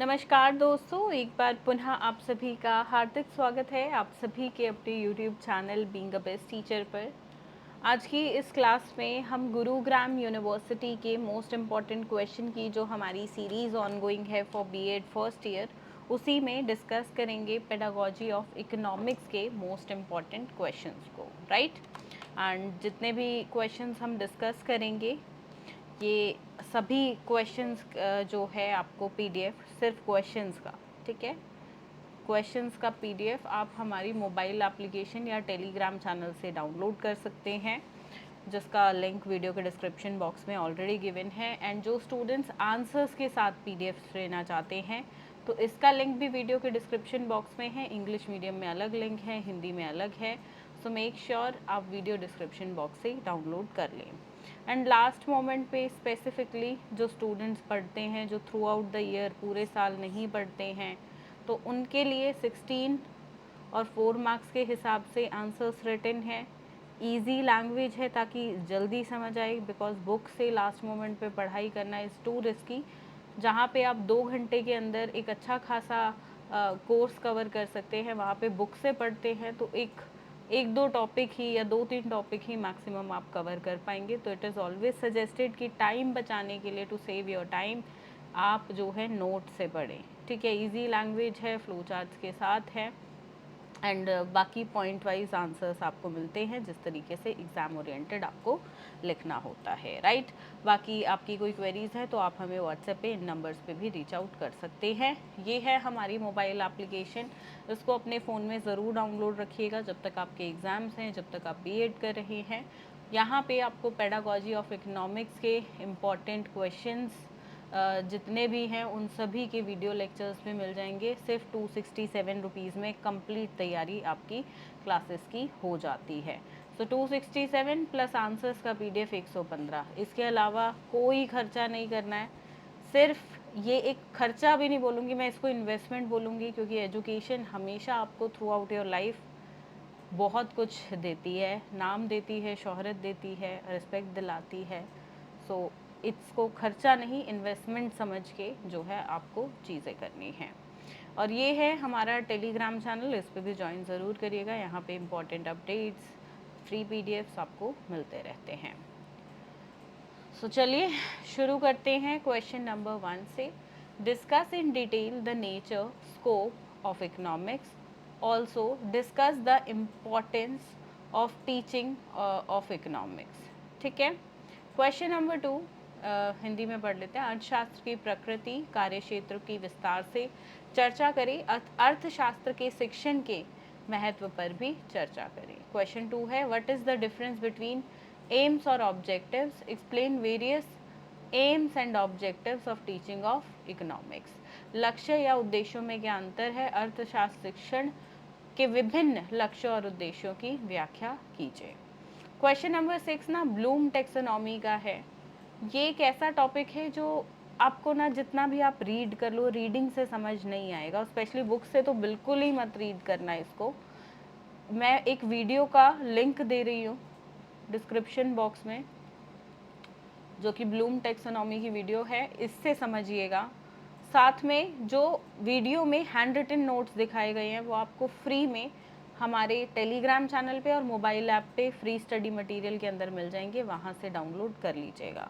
नमस्कार दोस्तों, एक बार पुनः आप सभी का हार्दिक स्वागत है आप सभी के अपने YouTube channel being a best teacher पर। आज की इस क्लास में हम गुरुग्राम यूनिवर्सिटी के मोस्ट इम्पॉर्टेंट क्वेश्चन की जो हमारी सीरीज़ ऑनगोइंग है फॉर बीएड फर्स्ट ईयर, उसी में डिस्कस करेंगे पेडागोजी ऑफ इकोनॉमिक्स के मोस्ट इम्पॉर्टेंट क्वेश्चंस को, राइट। एंड जितने भी क्वेश्चंस हम डिस्कस करेंगे, ये सभी क्वेश्चंस जो है आपको पीडीएफ सिर्फ क्वेश्चंस का, ठीक है, क्वेश्चंस का पीडीएफ आप हमारी मोबाइल एप्लीकेशन या टेलीग्राम चैनल से डाउनलोड कर सकते हैं, जिसका लिंक वीडियो के डिस्क्रिप्शन बॉक्स में ऑलरेडी गिवन है। एंड जो स्टूडेंट्स आंसर्स के साथ पीडीएफ लेना चाहते हैं तो इसका लिंक भी वीडियो के डिस्क्रिप्शन बॉक्स में है। इंग्लिश मीडियम में अलग लिंक है, हिंदी में अलग है, सो मेक श्योर आप वीडियो डिस्क्रिप्शन बॉक्स से डाउनलोड कर लें। एंड लास्ट मोमेंट पे स्पेसिफिकली जो स्टूडेंट्स पढ़ते हैं, जो थ्रू आउट द ईयर पूरे साल नहीं पढ़ते हैं, तो उनके लिए 16 और 4 मार्क्स के हिसाब से आंसर्स रिटन है। इजी लैंग्वेज है ताकि जल्दी समझ आए, बिकॉज बुक से लास्ट मोमेंट पे पढ़ाई करना इज़ टू रिस्की। जहाँ पे आप 2 घंटे के अंदर एक अच्छा खासा कोर्स कवर कर सकते हैं, वहाँ पे बुक से पढ़ते हैं तो एक दो टॉपिक ही या 2-3 टॉपिक ही मैक्सिमम आप कवर कर पाएंगे। तो इट इज़ ऑलवेज सजेस्टेड कि टाइम बचाने के लिए, टू सेव योर टाइम, आप जो है नोट से पढ़ें, ठीक है। इजी लैंग्वेज है, फ्लो चार्ट्स के साथ है, एंड बाकी पॉइंट वाइज आंसर्स आपको मिलते हैं जिस तरीके से एग्ज़ाम ओरिएंटेड आपको लिखना होता है, राइट। बाकी आपकी कोई क्वेरीज़ है तो आप हमें व्हाट्सएप पे इन नंबर्स पे भी रीच आउट कर सकते हैं। ये है हमारी मोबाइल एप्लीकेशन, इसको अपने फ़ोन में ज़रूर डाउनलोड रखिएगा जब तक आपके एग्ज़ाम्स हैं, जब तक आप बीएड कर रहे हैं। यहाँ पे आपको पेडागोजी ऑफ इकोनॉमिक्स के इम्पॉर्टेंट क्वेश्चंस जितने भी हैं उन सभी के वीडियो लेक्चर्स भी मिल जाएंगे। सिर्फ 267 रुपीज़ में कंप्लीट तैयारी आपकी क्लासेस की हो जाती है। सो 267 प्लस आंसर्स का पीडीएफ 115। इसके अलावा कोई खर्चा नहीं करना है। सिर्फ ये एक खर्चा भी नहीं बोलूँगी मैं, इसको इन्वेस्टमेंट बोलूँगी, क्योंकि एजुकेशन हमेशा आपको थ्रू आउट योर लाइफ बहुत कुछ देती है, नाम देती है, शोहरत देती है, रिस्पेक्ट दिलाती है। सो इसको खर्चा नहीं, इन्वेस्टमेंट समझ के जो है आपको चीज़ें करनी हैं। और ये है हमारा टेलीग्राम चैनल, इस पर भी ज्वाइन ज़रूर करिएगा। यहाँ पे इम्पॉर्टेंट अपडेट्स, फ्री पीडीएफ्स आपको मिलते रहते हैं। सो चलिए शुरू करते हैं क्वेश्चन नंबर 1 से। Discuss in detail the nature scope of economics, also discuss the importance of teaching of economics, ठीक है। क्वेश्चन नंबर 2 हिंदी में पढ़ लेते हैं। अर्थशास्त्र की प्रकृति, कार्यक्षेत्र की विस्तार से चर्चा करें, अर्थशास्त्र के शिक्षण के महत्व पर भी चर्चा करें। क्वेश्चन 2 है, what is the difference between aims और objectives, explain various aims and objectives of teaching of economics. लक्ष्य या उद्देश्यों में क्या अंतर है, अर्थशास्त्र शिक्षण के विभिन्न लक्ष्यों और उद्देश्यों की व्याख्या कीजिए। क्वेश्चन नंबर 6 ना ब्लूम टेक्सोनॉमी का है। ये एक ऐसा टॉपिक है जो आपको ना जितना भी आप रीड कर लो, रीडिंग से समझ नहीं आएगा, स्पेशली बुक से तो बिल्कुल ही मत रीड करना इसको। मैं एक वीडियो का लिंक दे रही हूँ डिस्क्रिप्शन बॉक्स में, जो कि ब्लूम टेक्सोनॉमी की वीडियो है, इससे समझिएगा। साथ में जो वीडियो में हैंड रिटन नोट्स दिखाए गए हैं वो आपको फ्री में हमारे टेलीग्राम चैनल पे और मोबाइल ऐप पे फ्री स्टडी मटेरियल के अंदर मिल जाएंगे, वहाँ से डाउनलोड कर लीजिएगा।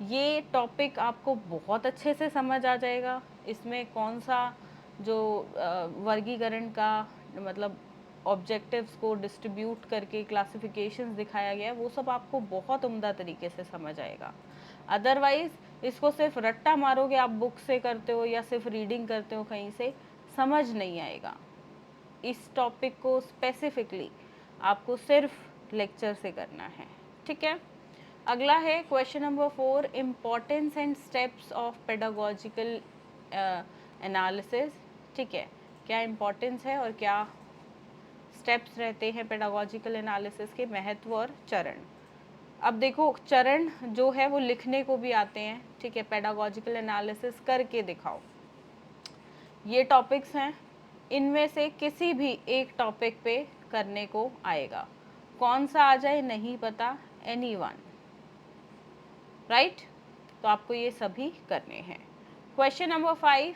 ये टॉपिक आपको बहुत अच्छे से समझ आ जाएगा। इसमें कौन सा जो वर्गीकरण का मतलब ऑब्जेक्टिव्स को डिस्ट्रीब्यूट करके क्लासिफिकेशंस दिखाया गया है, वो सब आपको बहुत उम्दा तरीके से समझ आएगा। अदरवाइज़ इसको सिर्फ रट्टा मारोगे, आप बुक से करते हो या सिर्फ रीडिंग करते हो कहीं से, समझ नहीं आएगा। इस टॉपिक को स्पेसिफिकली आपको सिर्फ लेक्चर से करना है, ठीक है। अगला है question number 4, importance and steps of pedagogical analysis, ठीक है। क्या इम्पोर्टेंस है और क्या स्टेप्स रहते हैं पेडागोजिकल एनालिसिस के, महत्व और चरण। अब देखो, चरण जो है वो लिखने को भी आते हैं, ठीक है। पेडागोजिकल एनालिसिस करके दिखाओ, ये टॉपिक्स हैं, इनमें से किसी भी एक टॉपिक पे करने को आएगा। कौन सा आ जाए नहीं पता, एनीवन, राइट। तो आपको ये सभी करने हैं। Question number 5,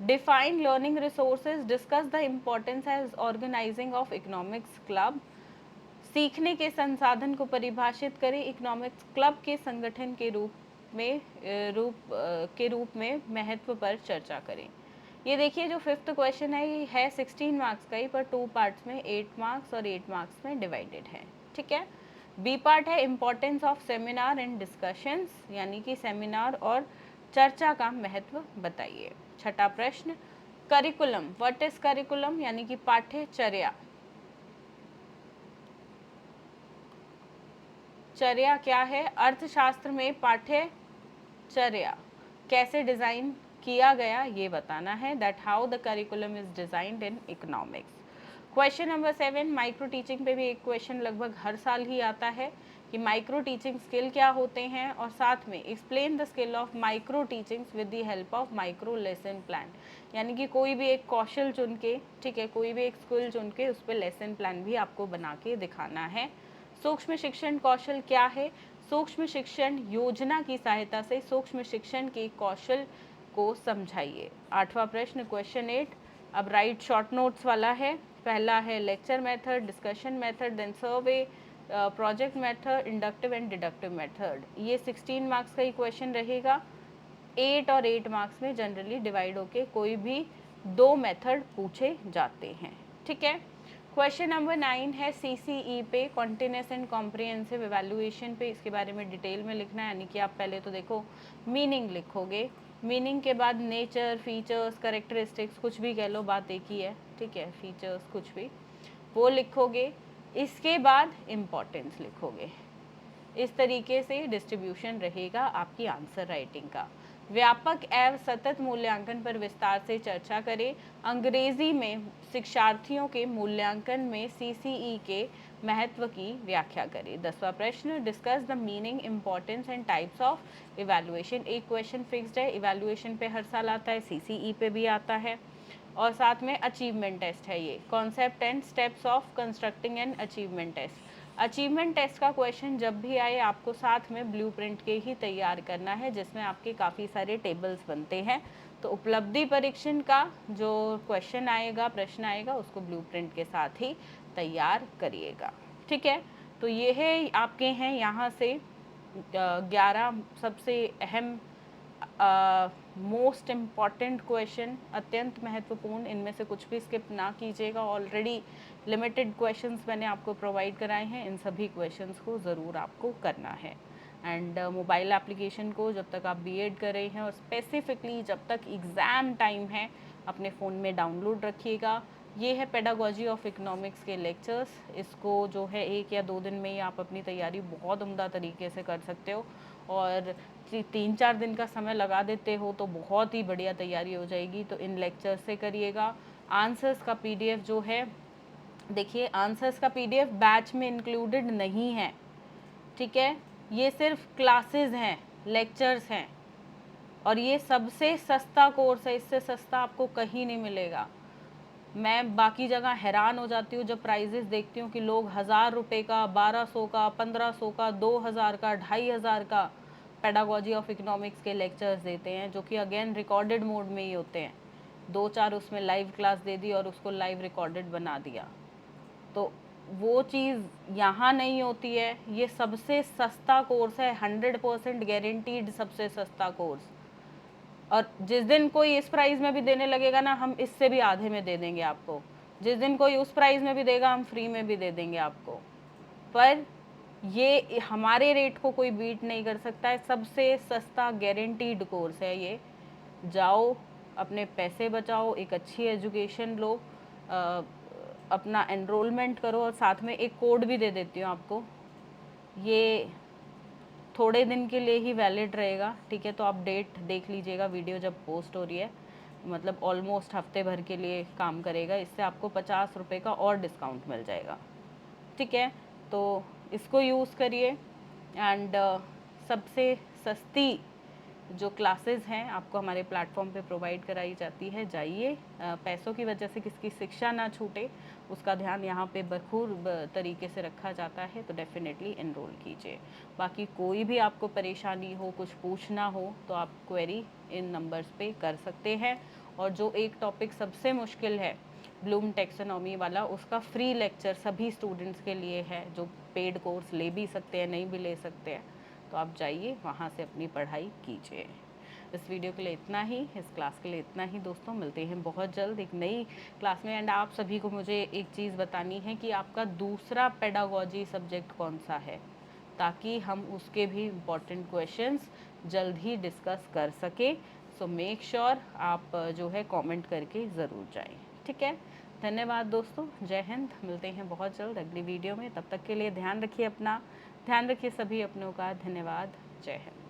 define learning resources, discuss the importance as organising of economics club, सीखने के संसाधन को परिभाषित करें, इकोनॉमिक्स क्लब के संगठन के रूप में महत्व पर चर्चा करें। ये देखिए जो फिफ्थ क्वेश्चन है ये है 16 मार्क्स का ही, पर 2 पार्ट्स में 8 मार्क्स और 8 मार्क्स में डिवाइडेड है, ठीक है। बी पार्ट है importance of seminar and discussions, यानी कि सेमिनार और चर्चा का महत्व बताइए। छठा प्रश्न, करिकुलम, व्हाट इज करिकुलम, यानी कि पाठ्यचर्या, चर्या क्या है। अर्थशास्त्र में पाठ्यचर्या कैसे डिजाइन किया गया ये बताना है, that how the curriculum is designed in economics. Question number 7, micro teaching पे भी एक क्वेश्चन लगभग हर साल ही आता है कि माइक्रो टीचिंग स्किल क्या होते हैं, और साथ में explain the skill of micro teaching with the help of micro lesson plan, यानी कि कोई भी एक कौशल चुन के, ठीक है, कोई भी एक स्किल चुन के उस पर लेसन प्लान भी आपको बना के दिखाना है। सूक्ष्म शिक्षण कौशल क्या है, सूक्ष्म शिक्षण योजना की सहायता से सूक्ष्म शिक्षण के कौशल को समझाइए। आठवां प्रश्न, क्वेश्चन 8, अब राइट शॉर्ट नोट्स वाला है। पहला है lecture method, discussion method, then survey, project method, inductive and deductive method. ये 16 मार्क्स का ही क्वेश्चन रहेगा। 8 और 8 मार्क्स में जनरली डिवाइड होके कोई भी 2 मेथड पूछे जाते हैं, ठीक है। क्वेश्चन नंबर 9 है सीसीई पे, कॉन्टिन्यूस एंड कॉम्प्रिहेंसिव इवैल्यूएशन पे, इसके बारे में डिटेल में लिखना है, यानी कि आप पहले तो देखो मीनिंग लिखोगे, मीनिंग के बाद नेचर, फीचर्स, करेक्टरिस्टिक्स, कुछ भी कह लो, बात एक ही है, ठीक है, फीचर्स कुछ भी वो लिखोगे। इसके बाद इम्पोर्टेंस लिखोगे। इस तरीके से डिस्ट्रीब्यूशन रहेगा आपकी आंसर राइटिंग का। व्यापक एवं सतत मूल्यांकन पर विस्तार से चर्चा करें। अंग्रेजी में शिक्षार्थियों के मूल्यांकन में सीसीई के महत्व की व्याख्या करें। 10वां प्रश्न, discuss the meaning, importance and types of evaluation. एक क्वेश्चन फिक्स्ड है, इवैल्यूएशन पे हर साल आता है, सीसीई पे भी आता है, और साथ में अचीवमेंट टेस्ट है ये, concept and steps of constructing an achievement test. Achievement test का क्वेश्चन जब भी आए आपको साथ में ब्लूप्रिंट के ही तैयार करना है, जिसमें आपके काफ़ी सारे टेबल्स बनते हैं। तो उपलब्धि परीक्षण का जो क्वेश्चन आएगा, प्रश्न आएगा, उसको ब्लूप्रिंट के साथ ही तैयार करिएगा, ठीक है। तो ये है आपके हैं यहाँ से 11 सबसे अहम मोस्ट इम्पॉर्टेंट क्वेश्चन, अत्यंत महत्वपूर्ण, इनमें से कुछ भी स्किप ना कीजिएगा। ऑलरेडी लिमिटेड क्वेश्चंस मैंने आपको प्रोवाइड कराए हैं, इन सभी क्वेश्चंस को ज़रूर आपको करना है। एंड मोबाइल एप्लीकेशन को जब तक आप बीएड कर रहे हैं और स्पेसिफिकली जब तक एग्ज़ाम टाइम है अपने फ़ोन में डाउनलोड रखिएगा। ये है पेडागोजी ऑफ इकोनॉमिक्स के लेक्चर्स, इसको जो है 1 या 2 दिन में ही आप अपनी तैयारी बहुत उम्दा तरीके से कर सकते हो, और 3-4 दिन का समय लगा देते हो तो बहुत ही बढ़िया तैयारी हो जाएगी। तो इन लेक्चर से करिएगा। आंसर्स का पीडीएफ जो है, देखिए आंसर्स का पीडीएफ बैच में इंक्लूडेड नहीं है, ठीक है, ये सिर्फ क्लासेस हैं, लेक्चर्स हैं, और ये सबसे सस्ता कोर्स है, इससे सस्ता आपको कहीं नहीं मिलेगा। मैं बाकी जगह हैरान हो जाती हूँ जब प्राइजेस देखती हूँ कि लोग 1000 रुपये का, 1200 का, 1500 का, 2000 का, 2500 का पेडागोजी ऑफ इकोनॉमिक्स के लेक्चर्स देते हैं, जो कि अगेन रिकॉर्डेड मोड में ही होते हैं। 2-4 उसमें लाइव क्लास दे दी और उसको लाइव रिकॉर्डेड बना दिया, तो वो चीज़ यहाँ नहीं होती है। ये सबसे सस्ता कोर्स है, 100% गारंटीड सबसे सस्ता कोर्स, और जिस दिन कोई इस प्राइस में भी देने लगेगा ना, हम इससे भी आधे में दे देंगे आपको। जिस दिन कोई उस प्राइस में भी देगा, हम फ्री में भी दे देंगे आपको। पर ये हमारे रेट को कोई बीट नहीं कर सकता है, सबसे सस्ता गारंटीड कोर्स है ये। जाओ, अपने पैसे बचाओ, एक अच्छी एजुकेशन लो, अपना एनरोलमेंट करो, और साथ में एक कोड भी दे देती हूँ आपको, ये थोड़े दिन के लिए ही वैलिड रहेगा, ठीक है। तो आप डेट देख लीजिएगा वीडियो जब पोस्ट हो रही है, मतलब ऑलमोस्ट हफ्ते भर के लिए काम करेगा। इससे आपको 50 रुपये का और डिस्काउंट मिल जाएगा, ठीक है। तो इसको यूज़ करिए। एंड सबसे सस्ती जो क्लासेस हैं आपको हमारे प्लेटफॉर्म पे प्रोवाइड कराई जाती है, जाइए। पैसों की वजह से किसकी शिक्षा ना छूटे, उसका ध्यान यहाँ पे भरपूर तरीके से रखा जाता है, तो डेफिनेटली एनरोल कीजिए। बाकी कोई भी आपको परेशानी हो, कुछ पूछना हो, तो आप क्वेरी इन नंबर्स पे कर सकते हैं। और जो एक टॉपिक सबसे मुश्किल है ब्लूम टैक्सोनॉमी वाला, उसका फ्री लेक्चर सभी स्टूडेंट्स के लिए है जो पेड कोर्स ले भी सकते हैं, नहीं भी ले सकते हैं। तो आप जाइए वहाँ से अपनी पढ़ाई कीजिए। इस वीडियो के लिए इतना ही, इस क्लास के लिए इतना ही दोस्तों। मिलते हैं बहुत जल्द एक नई क्लास में। एंड आप सभी को मुझे एक चीज़ बतानी है कि आपका दूसरा पेडागोजी सब्जेक्ट कौन सा है, ताकि हम उसके भी इम्पोर्टेंट क्वेश्चंस जल्द ही डिस्कस कर सकें। सो मेक श्योर आप जो है कमेंट करके ज़रूर जाएं। ठीक है, धन्यवाद दोस्तों, जय हिंद। मिलते हैं बहुत जल्द अगली वीडियो में। तब तक के लिए ध्यान रखिए अपना, ध्यान रखिए सभी अपनों का। धन्यवाद, जय हिंद।